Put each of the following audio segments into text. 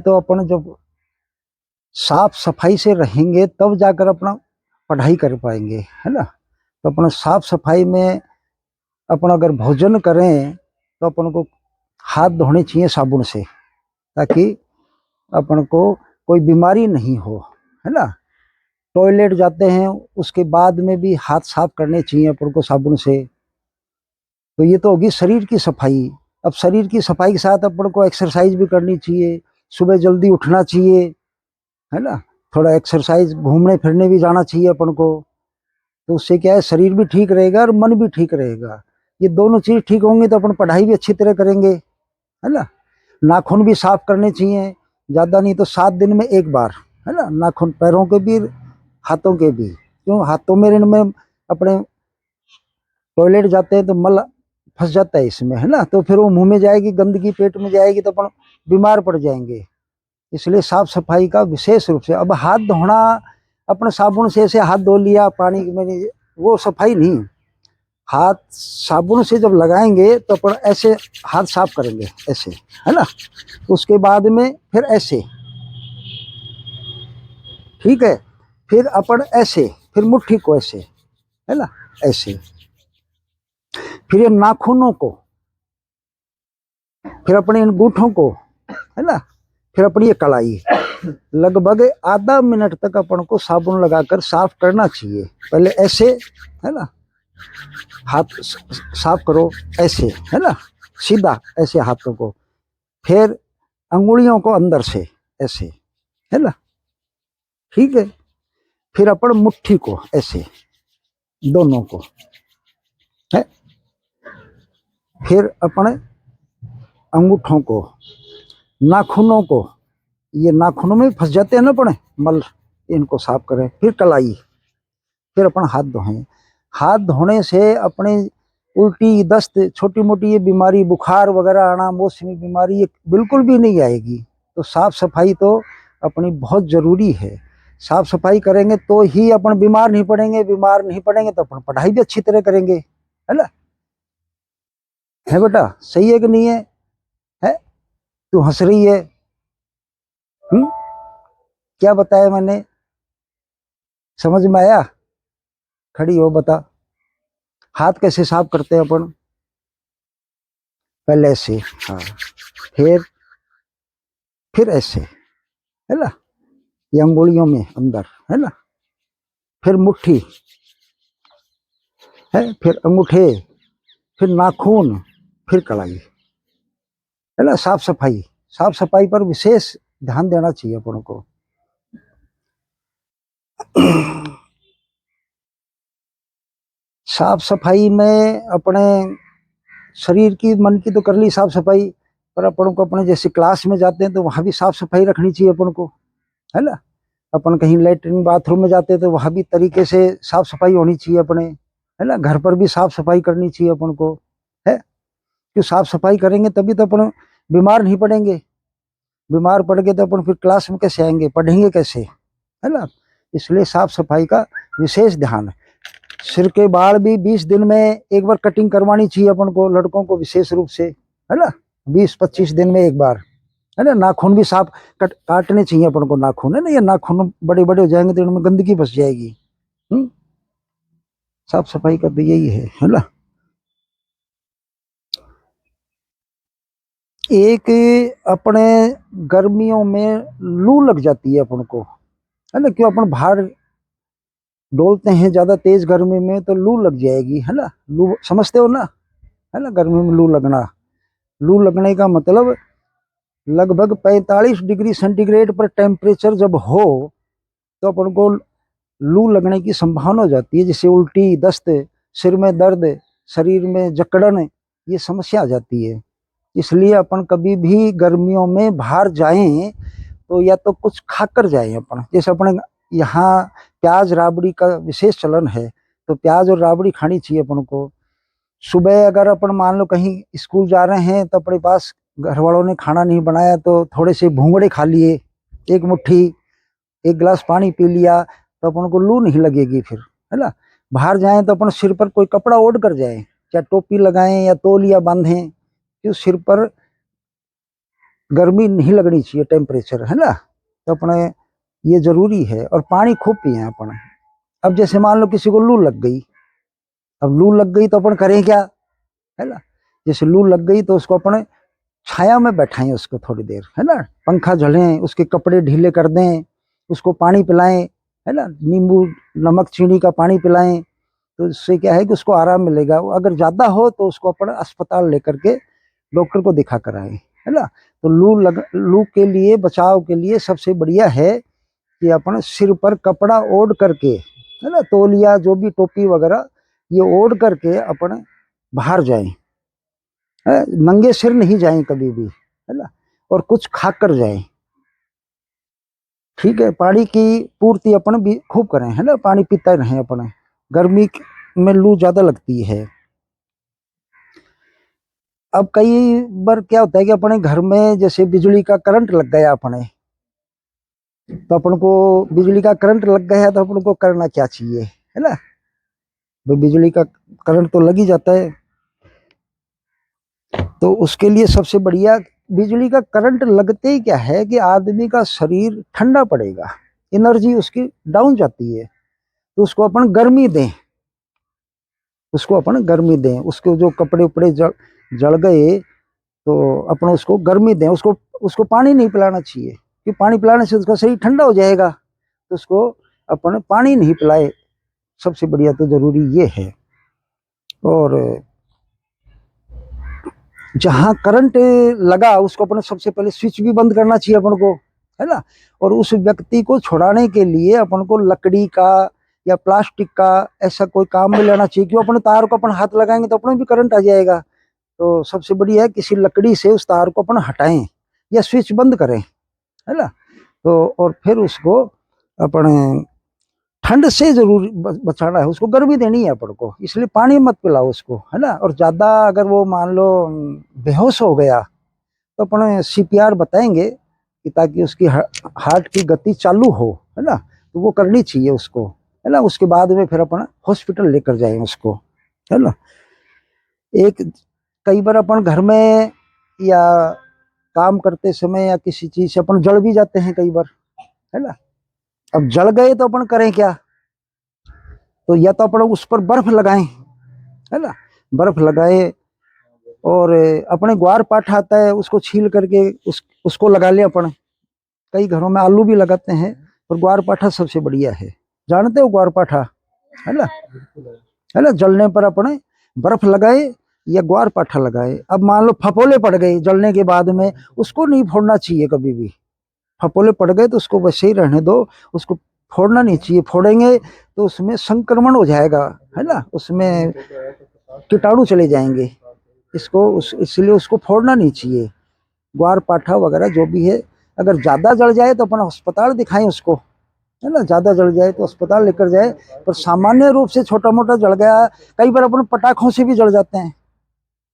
तो अपन जब साफ सफाई से रहेंगे तब जाकर अपना पढ़ाई कर पाएंगे, है ना। तो अपना साफ सफाई में अपन अगर भोजन करें तो अपन को हाथ धोने चाहिए साबुन से, ताकि अपन को कोई बीमारी नहीं हो, है ना। टॉयलेट जाते हैं उसके बाद में भी हाथ साफ करने चाहिए अपन को साबुन से। तो ये तो होगी शरीर की सफाई। अब शरीर की सफाई के साथ अपन को एक्सरसाइज भी करनी चाहिए, सुबह जल्दी उठना चाहिए, है ना। थोड़ा एक्सरसाइज, घूमने फिरने भी जाना चाहिए अपन को। तो उससे क्या है, शरीर भी ठीक रहेगा और मन भी ठीक रहेगा। ये दोनों चीज ठीक होंगे तो अपन पढ़ाई भी अच्छी तरह करेंगे, है ना। नाखून भी साफ करने चाहिए, ज्यादा नहीं तो 7 दिन में एक बार, है ना। नाखून पैरों के भी, हाथों के भी। क्यों, हाथों में इनमें अपने टॉयलेट जाते हैं तो मल फंस जाता है इसमें, है ना। तो फिर वो मुंह में जाएगी, गंदगी पेट में जाएगी तो अपन बीमार पड़ जाएंगे। इसलिए साफ सफाई का विशेष रूप से। अब हाथ धोना, अपने साबुन से ऐसे हाथ धो लिया पानी में, वो सफाई नहीं। हाथ साबुन से जब लगाएंगे तो अपन ऐसे हाथ साफ करेंगे, ऐसे, है ना। उसके बाद में फिर ऐसे, ठीक है। फिर अपन ऐसे, फिर मुट्ठी को ऐसे, है ना, ऐसे। फिर ये नाखूनों को, फिर अपने इन अंगूठों को, है ना। फिर अपनी ये कलाई, लगभग आधा मिनट तक अपन को साबुन लगाकर साफ करना चाहिए। पहले ऐसे, है ना, हाथ साफ करो ऐसे, है ना, सीधा ऐसे हाथों को। फिर अंगुलियों को अंदर से ऐसे, है ना, ठीक है। फिर अपन मुट्ठी को ऐसे, दोनों को, है। फिर अपने अंगूठों को, नाखूनों को, ये नाखूनों में फंस जाते हैं ना अपने मल, इनको साफ करें। फिर कलाई, फिर अपन हाथ धोएं। हाथ धोने से अपने उल्टी, दस्त, छोटी मोटी ये बीमारी, बुखार वगैरह आना, मौसमी बीमारी, ये बिल्कुल भी नहीं आएगी। तो साफ सफाई तो अपनी बहुत जरूरी है। साफ सफाई करेंगे तो ही अपन बीमार नहीं पड़ेंगे, बीमार नहीं पड़ेंगे तो अपन पढ़ाई भी अच्छी तरह करेंगे, है ना। है बेटा, सही है कि नहीं है? है, तू हंस रही है। हम्म, क्या बताया मैंने, समझ में आया? खड़ी हो, बता। हाथ कैसे साफ करते हैं अपन? पहले ऐसे, हाँ। फिर ऐसे, है ना, ये अंगुलियों में अंदर, है ना। फिर मुट्ठी, है। फिर अंगूठे, फिर नाखून, फिर कलाई, है ना। साफ सफाई, साफ सफाई पर विशेष ध्यान देना चाहिए अपन को। साफ सफाई में अपने शरीर की, मन की तो कर ली साफ सफाई, पर अपन को अपने जैसे क्लास में जाते हैं तो वहां भी साफ सफाई रखनी चाहिए अपन को, है ना। अपन कहीं लेटरिन बाथरूम में जाते हैं तो वहां भी तरीके से साफ सफाई होनी चाहिए अपने, है ना। घर पर भी साफ सफाई करनी चाहिए अपन को, है। क्यों, साफ सफाई करेंगे तभी तो अपन बीमार नहीं पड़ेंगे। बीमार पड़ गए तो अपन फिर क्लास में कैसे आएंगे, पढ़ेंगे कैसे, है ना। इसलिए साफ सफाई का विशेष ध्यान है। सिर के बाल भी 20 दिन में एक बार कटिंग करवानी चाहिए अपन को, लड़कों को विशेष रूप से, है ना। 20-25 दिन में एक बार, है ना। नाखून भी साफ काटने चाहिए अपन को, नाखून, है ना। ये नाखून बड़े बड़े हो जाएंगे तो इनमें गंदगी फंस जाएगी। साफ सफाई का तो यही है ना। एक अपने गर्मियों में लू लग जाती है अपन को, है ना। क्यों, अपन बाहर डोलते हैं ज्यादा तेज गर्मी में तो लू लग जाएगी, है ना। लू समझते हो ना, है ना। गर्मी में लू लगना, लू लगने का मतलब लगभग 45 डिग्री सेंटीग्रेड पर टेम्परेचर जब हो तो अपन को लू लगने की संभावना हो जाती है। जैसे उल्टी, दस्त, सिर में दर्द, शरीर में जकड़न, ये समस्या आ जाती है। इसलिए अपन कभी भी गर्मियों में बाहर जाएं तो या तो कुछ खाकर जाएं अपन। जैसे अपने यहाँ प्याज राबड़ी का विशेष चलन है, तो प्याज और राबड़ी खानी चाहिए अपन को। सुबह अगर अपन मान लो कहीं स्कूल जा रहे हैं तो अपने पास घर वालों ने खाना नहीं बनाया तो थोड़े से भूंगड़े खा लिए, एक मुट्ठी, एक गिलास पानी पी लिया, तो अपन को लू नहीं लगेगी फिर, है ना। बाहर जाएं तो अपन सिर पर कोई कपड़ा ओढ़ कर जाएं, चाहे टोपी लगाएं या तौलिया बांधें, क्यों सिर पर गर्मी नहीं लगनी चाहिए, टेम्परेचर है ना। तो अपने ये जरूरी है। और पानी खूब पिए अपने। अब जैसे मान लो किसी को लू लग गई, अब लू लग गई तो अपन करें क्या, है ना। जैसे लू लग गई तो उसको अपने छाया में बैठाएं उसको थोड़ी देर, है ना। पंखा झलें, उसके कपड़े ढीले कर दें, उसको पानी पिलाएं, है ना। नींबू नमक चीनी का पानी पिलाएं, तो इससे क्या है कि उसको आराम मिलेगा। अगर ज़्यादा हो तो उसको अपना अस्पताल लेकर के डॉक्टर को दिखा कर आए, है ना। तो लू के लिए बचाव के लिए सबसे बढ़िया है कि अपन सिर पर कपड़ा ओढ़ करके, है ना, तौलिया जो भी टोपी वगैरह ये ओढ़ करके अपन बाहर जाएं, नंगे सिर नहीं जाएं कभी भी, है ना। और कुछ खा कर जाएं, ठीक है। पानी की पूर्ति अपन भी खूब करें, है ना, पानी पीते रहें अपन। गर्मी में लू ज्यादा लगती है। अब कई बार क्या होता है कि अपने घर में जैसे बिजली का करंट लग गया अपने, तो अपन को बिजली का करंट लग गया तो अपन को करना क्या चाहिए, है ना। तो बिजली का करंट तो लग ही जाता है, तो उसके लिए सबसे बढ़िया, बिजली का करंट लगते ही क्या है कि आदमी का शरीर ठंडा पड़ेगा, एनर्जी उसकी डाउन जाती है। तो उसको अपन गर्मी दें, उसको अपन गर्मी दें, उसके जो कपड़े उपड़े जल गए तो अपन उसको गर्मी दें। उसको उसको पानी नहीं पिलाना चाहिए, कि पानी पिलाने से उसका शरीर ठंडा हो जाएगा। तो उसको अपन पानी नहीं पिलाए, सबसे बढ़िया तो जरूरी ये है। और जहां करंट लगा उसको अपने सबसे पहले स्विच भी बंद करना चाहिए अपन को, है ना। और उस व्यक्ति को छुड़ाने के लिए अपन को लकड़ी का या प्लास्टिक का ऐसा कोई काम में लेना चाहिए, क्यों अपने तार को अपन हाथ लगाएंगे तो अपने भी करंट आ जाएगा। तो सबसे बढ़िया है किसी लकड़ी से उस तार को अपन हटाएं या स्विच बंद करें, है ना। तो और फिर उसको अपने ठंड से जरूर बचाना है, उसको गर्मी देनी है अपन को, इसलिए पानी मत पिलाओ उसको, है ना। और ज्यादा अगर वो मान लो बेहोश हो गया तो अपन सीपीआर बताएंगे कि ताकि उसकी हार्ट की गति चालू हो, है ना। तो वो करनी चाहिए उसको, है ना। उसके बाद में फिर अपन हॉस्पिटल लेकर जाए उसको, है ना। एक कई बार अपन घर में या काम करते समय या किसी चीज से अपन जल भी जाते हैं कई बार, है ना। अब जल गए तो अपन करें क्या, तो या तो अपन उस पर बर्फ लगाएं, है ना, बर्फ लगाए। और अपने ग्वार पाठ आता है उसको छील करके उसको लगा ले अपन। कई घरों में आलू भी लगाते हैं, और ग्वार पाठा सबसे बढ़िया है। जानते हो ग्वार पाठा, है ना, है ना। जलने पर अपने बर्फ लगाए या ग्वार पाठा लगाए। अब मान लो फपोले पड़ गए जलने के बाद में, उसको नहीं फोड़ना चाहिए कभी भी। फपोले पड़ गए तो उसको वैसे ही रहने दो, उसको फोड़ना नहीं चाहिए। फोड़ेंगे तो उसमें संक्रमण हो जाएगा, है ना, उसमें कीटाणु चले जाएंगे। इसलिए उसको फोड़ना नहीं चाहिए। ग्वार पाठा वगैरह जो भी है, अगर ज्यादा जल जाए तो अपन अस्पताल दिखाएं उसको, है ना। ज्यादा जल जाए तो अस्पताल लेकर जाए। पर सामान्य रूप से छोटा मोटा जल गया, कई बार अपन पटाखों से भी जल जाते हैं,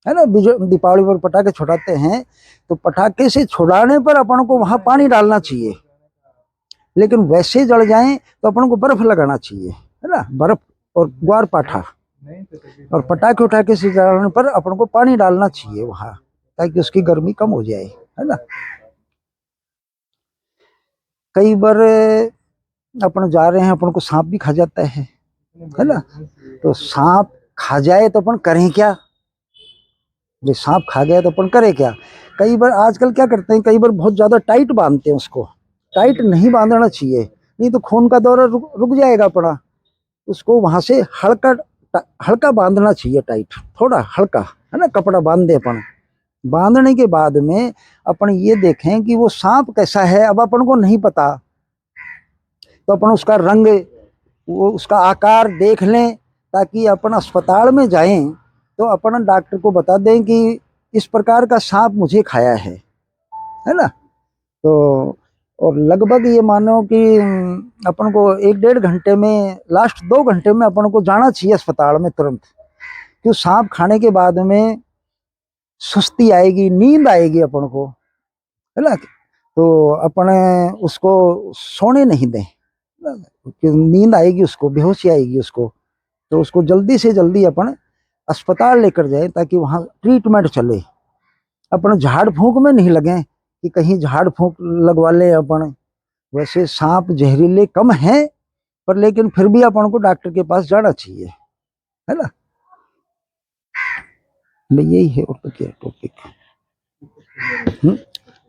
है ना। दीपावली पर पटाखे छुड़ाते हैं, तो पटाखे से छुड़ाने पर अपन को वहां पानी डालना चाहिए। लेकिन वैसे जल जाए तो अपन को बर्फ लगाना चाहिए, है ना। बर्फ और ग्वार पाठा और पटाखे उठाके से जलाने पर अपन को पानी डालना चाहिए वहां, ताकि उसकी गर्मी कम हो जाए, है ना। कई बार अपन जा रहे हैं, अपन को सांप भी खा जाता है ना। तो सांप खा जाए तो अपन करें क्या, जो सांप खा गया तो अपन करें क्या। कई बार आजकल क्या करते हैं, कई बार बहुत ज्यादा टाइट बांधते हैं उसको। टाइट नहीं बांधना चाहिए, नहीं तो खून का दौरा रुक जाएगा अपना। उसको वहां से हल्का हल्का बांधना चाहिए, टाइट थोड़ा हल्का, है ना। कपड़ा बांध दे अपन। बांधने के बाद में अपन ये देखें कि वो सांप कैसा है। अब अपन को नहीं पता, तो अपन उसका रंग, वो उसका आकार देख लें, ताकि अपन अस्पताल में जाएं तो अपन डॉक्टर को बता दें कि इस प्रकार का सांप मुझे खाया है ना। तो और लगभग ये मानो कि अपन को 1-1.5 घंटे में, लास्ट 2 घंटे में अपन को जाना चाहिए अस्पताल में तुरंत। क्यों, सांप खाने के बाद में सुस्ती आएगी, नींद आएगी अपन को, है ना। तो अपने उसको सोने नहीं दें, नींद आएगी उसको, बेहोशी आएगी उसको। तो उसको जल्दी से जल्दी अपन अस्पताल लेकर जाए, ताकि वहाँ ट्रीटमेंट चले। अपन झाड़ फूंक में नहीं लगे कि कहीं झाड़ फूंक लगवा ले अपन। वैसे सांप जहरीले कम हैं, पर लेकिन फिर भी अपन को डॉक्टर के पास जाना चाहिए, है ना। भाई यही है, और तो क्या टॉपिक।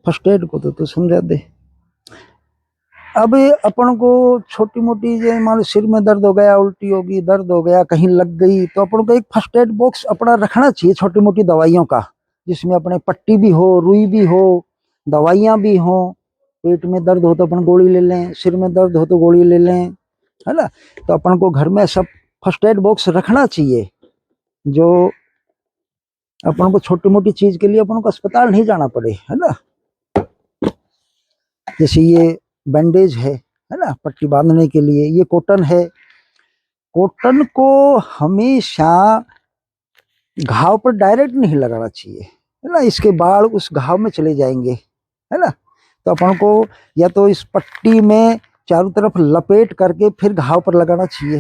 फर्स्ट एड को तो समझा दे। अब अपन को छोटी मोटी जो मान लो सिर में दर्द हो गया, उल्टी होगी, दर्द हो गया, कहीं लग गई, तो अपन को एक फर्स्ट एड बॉक्स अपना रखना चाहिए छोटी मोटी दवाइयों का, जिसमें अपने पट्टी भी हो, रुई भी हो, दवाइयां भी हो। पेट में दर्द हो तो अपन गोली ले लें, सिर में दर्द हो तो गोली ले लें, है ना। तो अपन को घर में सब फर्स्ट एड बॉक्स रखना चाहिए, जो अपन को छोटी मोटी चीज के लिए अपन को अस्पताल नहीं जाना पड़े, है ना। जैसे ये बैंडेज है ना, पट्टी बांधने के लिए। ये कॉटन है, कॉटन को हमेशा घाव पर डायरेक्ट नहीं लगाना चाहिए, है ना। इसके बाल उस घाव में चले जाएंगे, है ना। तो अपन को या तो इस पट्टी में चारों तरफ लपेट करके फिर घाव पर लगाना चाहिए,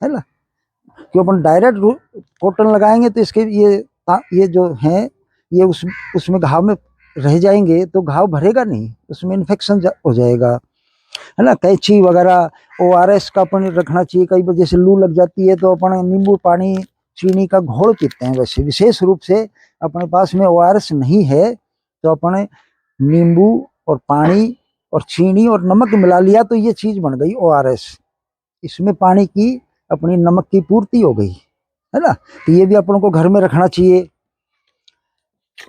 है ना। क्यों अपन डायरेक्ट कॉटन लगाएंगे तो इसके ये जो है ये उसमें घाव में रह जाएंगे, तो घाव भरेगा नहीं, उसमें इन्फेक्शन हो जाएगा, है ना। कैंची वगैरह ORS का अपन रखना चाहिए। कई बार जैसे लू लग जाती है तो अपन नींबू पानी चीनी का घोल पीते हैं। वैसे विशेष रूप से अपने पास में ORS नहीं है तो अपन नींबू और पानी और चीनी और नमक मिला लिया तो ये चीज बन गई ORS। इसमें पानी की अपनी नमक की पूर्ति हो गई, है ना। तो ये भी अपन को घर में रखना चाहिए।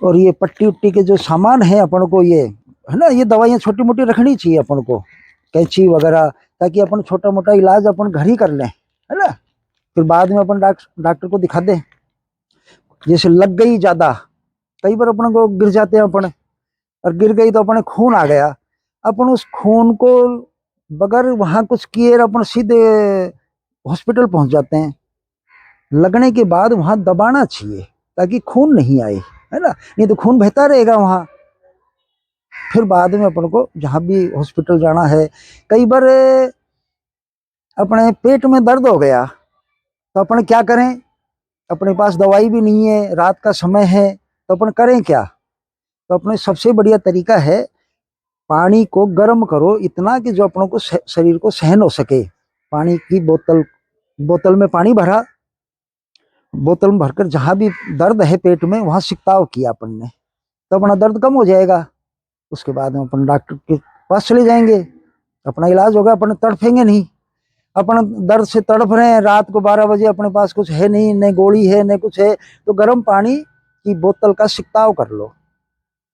और ये पट्टी उट्टी के जो सामान है अपन को, ये है ना, ये दवाइयाँ छोटी मोटी रखनी चाहिए अपन को, कैंची वगैरह, ताकि अपन छोटा मोटा इलाज अपन घर ही कर लें, है ना। फिर बाद में अपन डॉक्टर को दिखा दें। जैसे लग गई ज्यादा, कई बार अपन को गिर जाते हैं अपन, और गिर गई तो अपन खून आ गया, अपन उस खून को बगैर वहां कुछ किए अपन सीधे हॉस्पिटल पहुंच जाते हैं। लगने के बाद वहां दबाना चाहिए ताकि खून नहीं आए, है ना। नहीं तो खून बहता रहेगा वहां। फिर बाद में अपन को जहां भी हॉस्पिटल जाना है, कई बार अपने पेट में दर्द हो गया तो अपन क्या करें, अपने पास दवाई भी नहीं है, रात का समय है, तो अपन करें क्या। तो अपने सबसे बढ़िया तरीका है, पानी को गर्म करो इतना कि जो अपनों को शरीर को सहन हो सके। पानी की बोतल में पानी भरा, बोतल में भरकर जहां भी दर्द है पेट में वहां सिकताव किया अपन ने, तो अपना दर्द कम हो जाएगा। उसके बाद में अपन डॉक्टर के पास चले जाएंगे, अपना इलाज होगा, अपन तड़फेंगे नहीं। अपन दर्द से तड़फ रहे हैं, रात को 12 बजे अपने पास कुछ है नहीं, न गोली है न कुछ है, तो गर्म पानी की बोतल का सिकताव कर लो,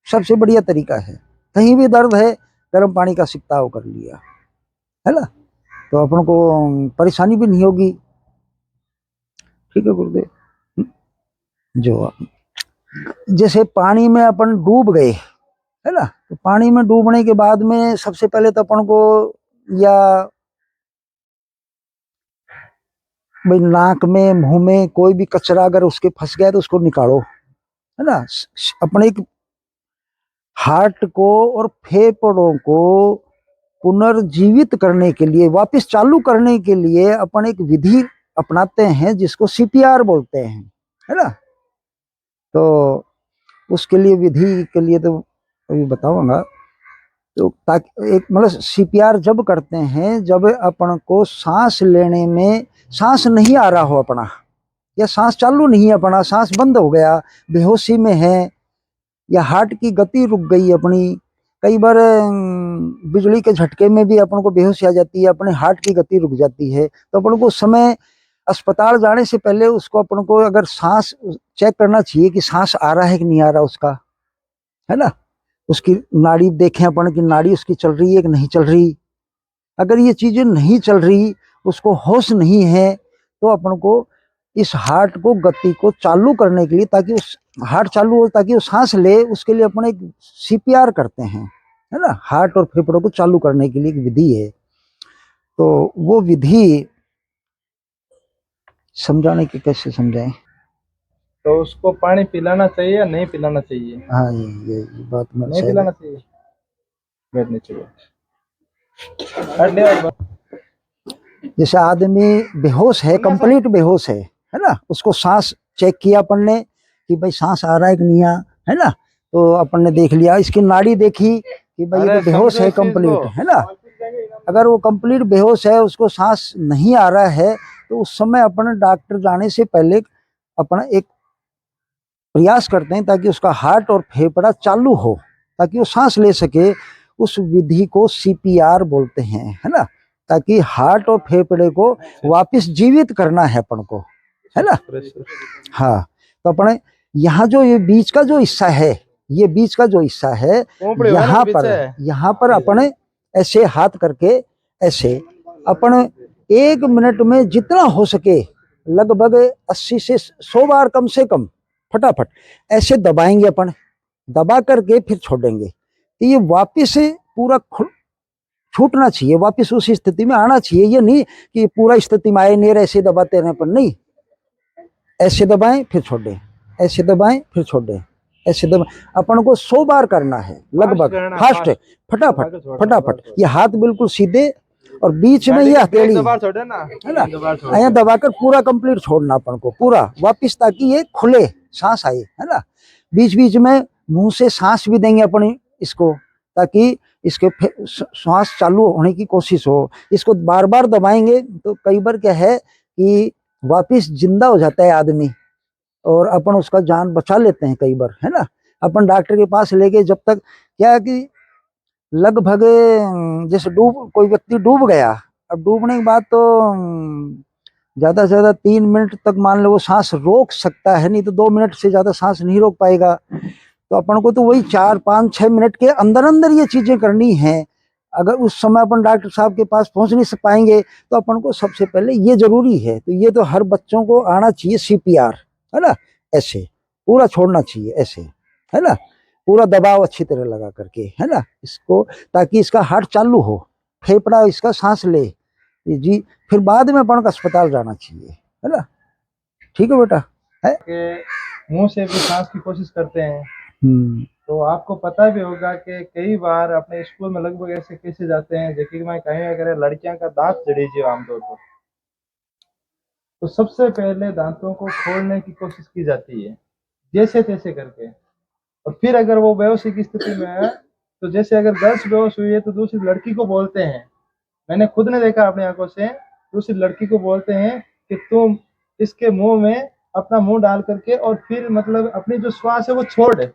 सबसे बढ़िया तरीका है। कहीं भी दर्द है, गर्म पानी का सिकताव कर लिया, है ना, तो अपन को परेशानी भी नहीं होगी। ठीक है गुरुदेव। जो जैसे पानी में अपन डूब गए, है ना, तो पानी में डूबने के बाद में सबसे पहले तो अपन को या भाई नाक में मुंह में कोई भी कचरा अगर उसके फंस गया तो उसको निकालो, है ना। अपने एक हार्ट को और फेफड़ों को पुनर्जीवित करने के लिए, वापस चालू करने के लिए अपन एक विधि अपनाते हैं जिसको CPR बोलते हैं, है ना। तो उसके लिए विधि के लिए तो अभी बताऊंगा। तो ताकि एक मतलब CPR जब करते हैं जब अपन को सांस लेने में सांस नहीं आ रहा हो अपना, या सांस चालू नहीं है अपना, सांस बंद हो गया, बेहोशी में है, या हार्ट की गति रुक गई अपनी। कई बार बिजली के झटके में भी अपन को बेहोशी आ जाती है, अपने हार्ट की गति रुक जाती है, तो अपन को उस समय अस्पताल जाने से पहले उसको अपन को अगर सांस चेक करना चाहिए कि सांस आ रहा है कि नहीं आ रहा उसका, है ना। उसकी नाड़ी देखें अपन की नाड़ी उसकी चल रही है कि नहीं चल रही। अगर ये चीजें नहीं चल रही, उसको होश नहीं है, तो अपन को इस हार्ट को गति को चालू करने के लिए, ताकि उस हार्ट चालू हो, ताकि वो सांस ले, उसके लिए अपन एक CPR करते हैं, है ना। हार्ट और फेफड़ों को चालू करने के लिए एक विधि है, तो वो विधि समझाने की कैसे समझाएं। तो उसको पानी पिलाना चाहिए या नहीं पिलाना चाहिए? हाँ ये बात मैं नहीं पिलाना चाहिए, बैठने चाहिए। जैसे आदमी बेहोश है, कंप्लीट बेहोश है ना, उसको सांस चेक किया अपन ने कि भाई सांस आ रहा है कि नहीं, है ना, तो अपन ने देख लिया, इसकी नाड़ी देखी कि भाई ये अरे तो बेहोश है समझो इस चीज कंप्लीट, को। है ना। अगर वो कंप्लीट बेहोश है, उसको सांस नहीं आ रहा है, तो उस समय अपन डॉक्टर जाने से पहले अपना एक प्रयास करते हैं ताकि उसका हार्ट और फेफड़ा चालू हो, ताकि वो सांस ले सके। उस विधि को सीपीआर बोलते हैं, है ना, ताकि हार्ट और फेफड़े को वापस जीवित करना है अपन को, है ना। हाँ, तो अपने यहाँ जो ये बीच का जो हिस्सा है, ये बीच का जो हिस्सा है, खोपड़ी होगा ना यहाँ पर अपने ऐसे हाथ करके ऐसे अपन 1 मिनट में जितना हो सके लगभग 80 से 100 बार कम से कम फटाफट ऐसे दबाएंगे अपन, दबा करके फिर छोड़ेंगे। तो ये वापिस पूरा छूटना चाहिए, वापिस उसी स्थिति में आना चाहिए। ये नहीं कि पूरा स्थिति में आए नहीं ऐसे दबाते रहने पर, नहीं, ऐसे दबाएं फिर छोड़ें, ऐसे दबाएं फिर छोड़ें, ऐसे दबाएं। अपन को 100 बार करना है लगभग, फास्ट, फटाफट फटाफट। ये हाथ बिल्कुल सीधे और बीच में ये हथेली, है ना, यहाँ दबाकर पूरा कंप्लीट छोड़ना अपन को पूरा वापिस, ताकि ये खुले, सांस आए, है ना। बीच बीच में मुंह से सांस भी देंगे अपन इसको, ताकि इसके श्वास चालू होने की कोशिश हो। इसको बार बार दबाएंगे तो कई बार क्या है कि वापिस जिंदा हो जाता है आदमी, और अपन उसका जान बचा लेते हैं कई बार, है ना। अपन डॉक्टर के पास लेके जब तक क्या है कि लगभग जैसे कोई व्यक्ति डूब गया, अब डूबने के बाद तो ज्यादा से ज्यादा 3 मिनट तक मान लो वो सांस रोक सकता है, नहीं तो 2 मिनट से ज्यादा सांस नहीं रोक पाएगा। तो अपन को तो वही 4-5-6 मिनट के अंदर अंदर ये चीजें करनी है। अगर उस समय अपन डॉक्टर साहब के पास पहुंच नहीं पाएंगे तो अपन को सबसे पहले ये जरूरी है। तो ये तो हर बच्चों को आना चाहिए सीपीआर, है ना, ऐसे पूरा छोड़ना चाहिए, ऐसे, है ना, पूरा दबाव अच्छी तरह लगा करके, है ना, इसको, ताकि इसका हार्ट चालू हो, फेफड़ा इसका सांस ले जी। फिर बाद में अपन को अस्पताल जाना चाहिए, है ना। ठीक है बेटा, है मुंह से भी सांस की कोशिश करते हैं। तो आपको पता भी होगा कि कई बार अपने स्कूल में लगभग ऐसे केसेस जाते हैं जैसे कि मैं कहीं अगर लड़कियां का दांत जड़ीजिए आमतौर पर, तो सबसे पहले दांतों को खोलने की कोशिश की जाती है जैसे तैसे करके। और फिर अगर वो बेहोशी की स्थिति में है, तो जैसे अगर गर्ल्स बेहोश हुई है तो दूसरी लड़की को बोलते हैं, मैंने खुद ने देखा अपनी आंखों से, दूसरी लड़की को बोलते हैं कि तुम इसके मुंह में अपना मुंह डाल करके और फिर मतलब अपनी जो श्वास है वो छोड़ दे,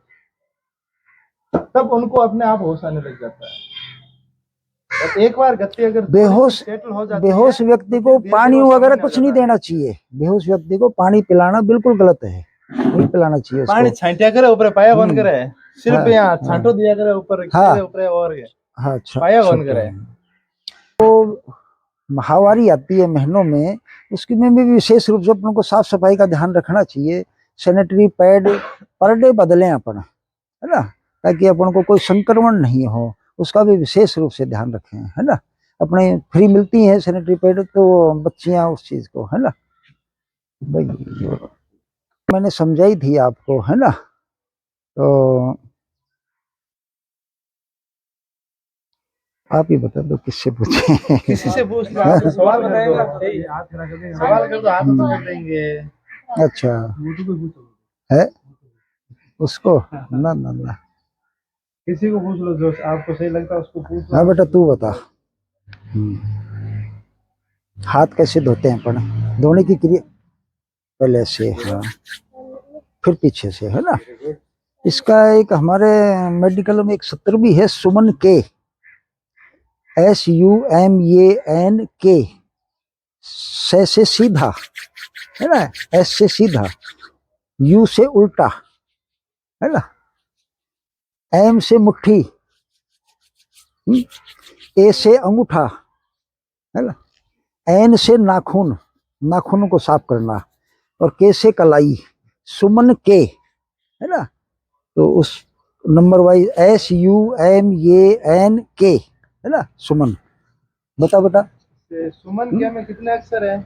तब उनको अपने आप होश आने लग जाता है। और एक बार गति अगर बेहोश हो जाती बेहोश है, व्यक्ति को पानी वगैरह कुछ नहीं देना चाहिए। बेहोश व्यक्ति को पानी पिलाना बिल्कुल गलत है, नहीं पिलाना चाहिए पानी उसको। छांटिया करे ऊपर पाया कौन करे, सिर्फ यहाँ छांटो दिया करे ऊपर, हाँ, ऊपर और हाँ, पाया कौन करे। माहवारी आती है महीनों में, उसकी में भी विशेष रूप से अपन को साफ सफाई का ध्यान रखना चाहिए। सैनिटरी पैड पर डे बदलें अपन, है ना, ताकि अपन को कोई संक्रमण नहीं हो, उसका भी विशेष रूप से ध्यान रखें, है ना। अपने फ्री मिलती है सैनिटरी पैड, तो बच्चियां उस चीज को, है ना, भाई मैंने समझाई थी आपको, है ना। तो आप ही बता दो किससे पूछे। किसी से पूछ लो, आप सवाल बताएगा, सवाल कर दो, आप तो कर देंगे। अच्छा है उसको, ना ना ना, किसी को पूछ लो जो आपको सही लगता है उसको पूछ लो। हाँ बेटा तू बता। हाथ कैसे धोते हैं अपन, धोने की क्रिया पहले से, हाँ, फिर पीछे से, है ना। इसका एक हमारे मेडिकल में एक सूत्र भी है, सुमन के, SUMAN के, से सीधा, है ना, S से सीधा, U से उल्टा, है ना, M से मुट्ठी, A से अंगूठा, है ना, N से नाखून, नाखूनों को साफ करना, और K से कलाई, सुमन के, है ना। तो उस नंबर वाइज SUMAN के, है ना, सुमन। बता बेटा सुमन के में कितने अक्षर है?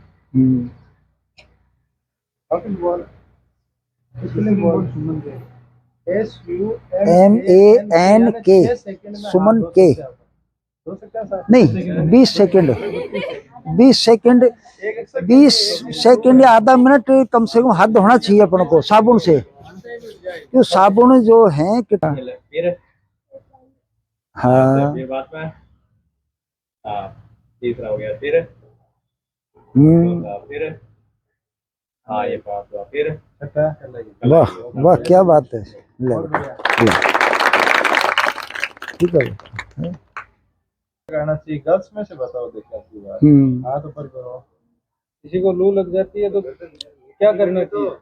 बोल सुमन के, SUMAN के, सुमन के, नहीं 20 सेकंड 20 सेकंड 20 सेकंड या आधा मिनट कम से कम हाथ धोना चाहिए अपन को साबुन से, क्यों साबुन जो है फिर हाँ फिर बात में हाँ तीसरा हो गया फिर हम्म, फिर हाँ ये बात हुआ फिर वाह वाह क्या बात है। ले बेटा, ले, ठीक है बेटा। कहना चाहिए गर्ल्स में से बताओ देखा की बात हम्म, हाथ ऊपर करो किसी को लू लग जाती है तो क्या करना चाहिए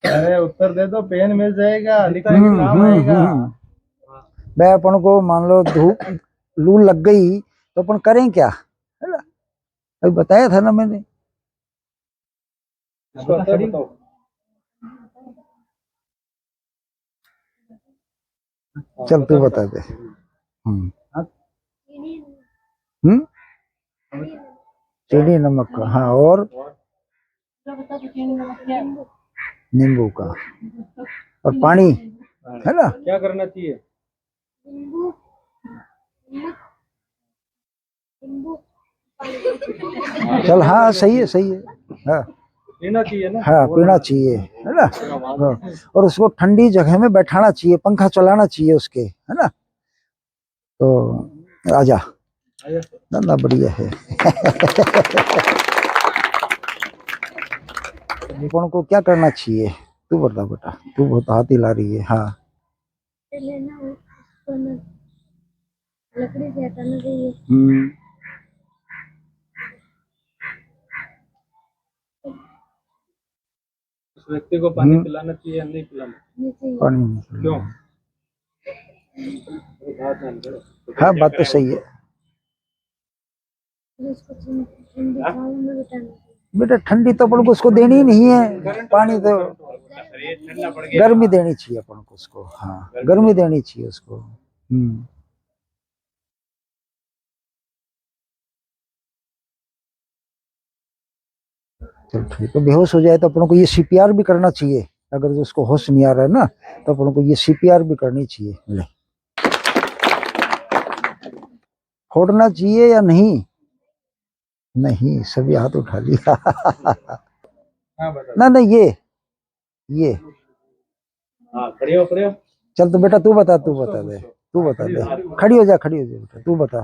अरे उत्तर दे दो पेन मिल जाएगा लिखने के काम आएगा भाई अपन को मान लो धूप लू लग गई तो अपन करें क्या, है ना, अभी बताया था ना मैंने। इसको अच्छा बताओ चल तू बता दे। हम्म हम्म, चीनी नमक का, हाँ, और नींबू का और पानी, है ना। क्या करना चाहिए चल हाँ सही है सही है। हाँ पीना चाहिए ना हाँ पीना चाहिए, है ना। हाँ, और उसको ठंडी जगह में बैठाना चाहिए, पंखा चलाना चाहिए उसके, है ना। तो आजा ना ना, बढ़िया है। अपन को क्या करना चाहिए तू बता बेटा, तू बहुत हाथ हिला रही है। हाँ लकड़ी से हटाना चाहिए। उस व्यक्ति को पानी पिलाना चाहिए या नहीं पिलाना पानी नहीं। क्यों हाँ बात तो सही है उसको ठंडी छांव में बिठाना चाहिए। बेटा, ठंडी तो अपन को उसको देनी ही नहीं है, पानी तो गर्मी देनी चाहिए अपन को उसको। हाँ गर्मी देनी चाहिए उसको। चल ठीक है, बेहोश हो जाए तो अपन को ये सीपीआर भी करना चाहिए। अगर जो उसको होश नहीं आ रहा है ना तो अपन को ये सीपीआर भी करनी चाहिए। ले, फोड़ना चाहिए या नहीं, नहीं सभी हाथ उठा लिया। ना ना ये हाँ खड़े हो चल तो बेटा तू बता दे, तू बता दे, खड़ी हो जा बेटा, तू बता।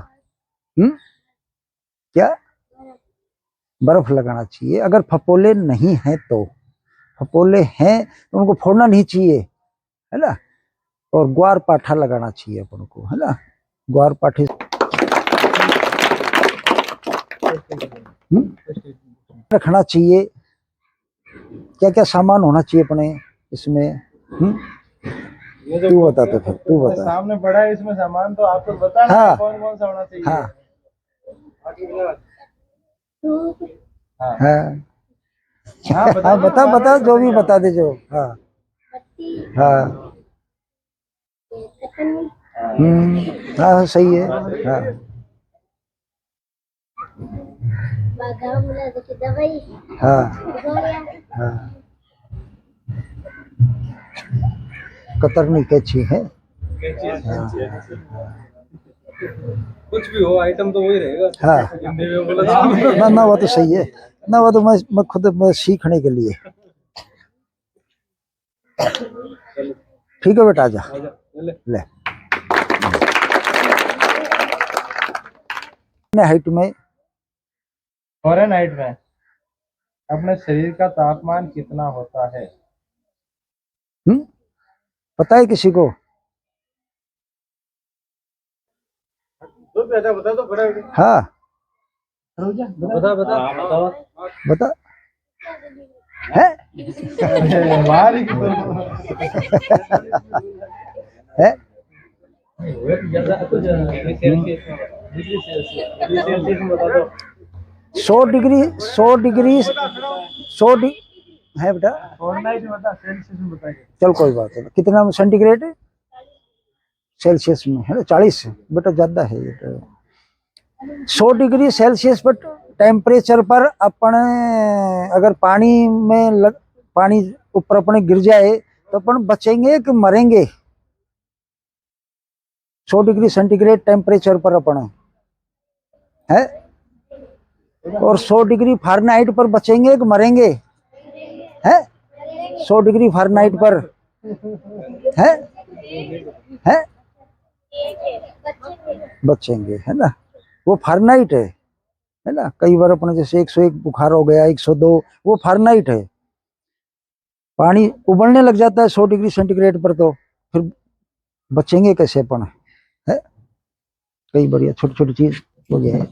क्या बर्फ लगाना चाहिए। अगर फपोले नहीं है तो, फपोले हैं तो उनको फोड़ना नहीं चाहिए, है ना। और ग्वार पाठा लगाना चाहिए अपन को, है ना। ग्वार पाठे रखना चाहिए। क्या क्या सामान होना चाहिए अपने इसमें, तू बता तो फिर तू बता। सामने पड़ा है इसमें सामान तो आपको बताना हाँ, कौन कौन सा होना चाहिए। हाँ हाँ हाँ हाँ बता बता जो भी बता दे जो। हाँ हाँ हाँ सही है। हाँ हाँ हाँ कतरनी कैची है। कुछ भी हो आइटम तो वही रहेगा। हाँ हिंदी में बोला ना ना वो तो सही है ना, वो तो मैं खुद सीखने के लिए। ठीक है बेटा आजा ले। हाइट में फ़ारेनहाइट में अपने शरीर का तापमान कितना होता है। पता है किसी को? बता दो बड़ा हाँ बता बता है है 100 डिग्री है बेटा। चल कोई बात नहीं, कितना सेंटीग्रेड सेल्सियस में है ना, 40 बेटा ज्यादा है ये तो। 100 डिग्री सेल्सियस पर टेम्परेचर पर अपन अगर पानी में पानी ऊपर अपने गिर जाए तो अपन बचेंगे कि मरेंगे। 100 डिग्री सेंटीग्रेड टेम्परेचर पर अपन है, और 100 डिग्री फ़ारेनहाइट पर बचेंगे कि मरेंगे। है 100 डिग्री फ़ारेनहाइट पर है है बचेंगे, है ना। वो फ़ारेनहाइट है ना। कई बार अपने जैसे 101 बुखार हो गया, 102, वो फ़ारेनहाइट है। पानी उबलने लग जाता है 100 डिग्री सेंटीग्रेड पर, तो फिर बचेंगे कैसे अपन, है। कई बढ़िया छोटी छोटी चीज हो गया है।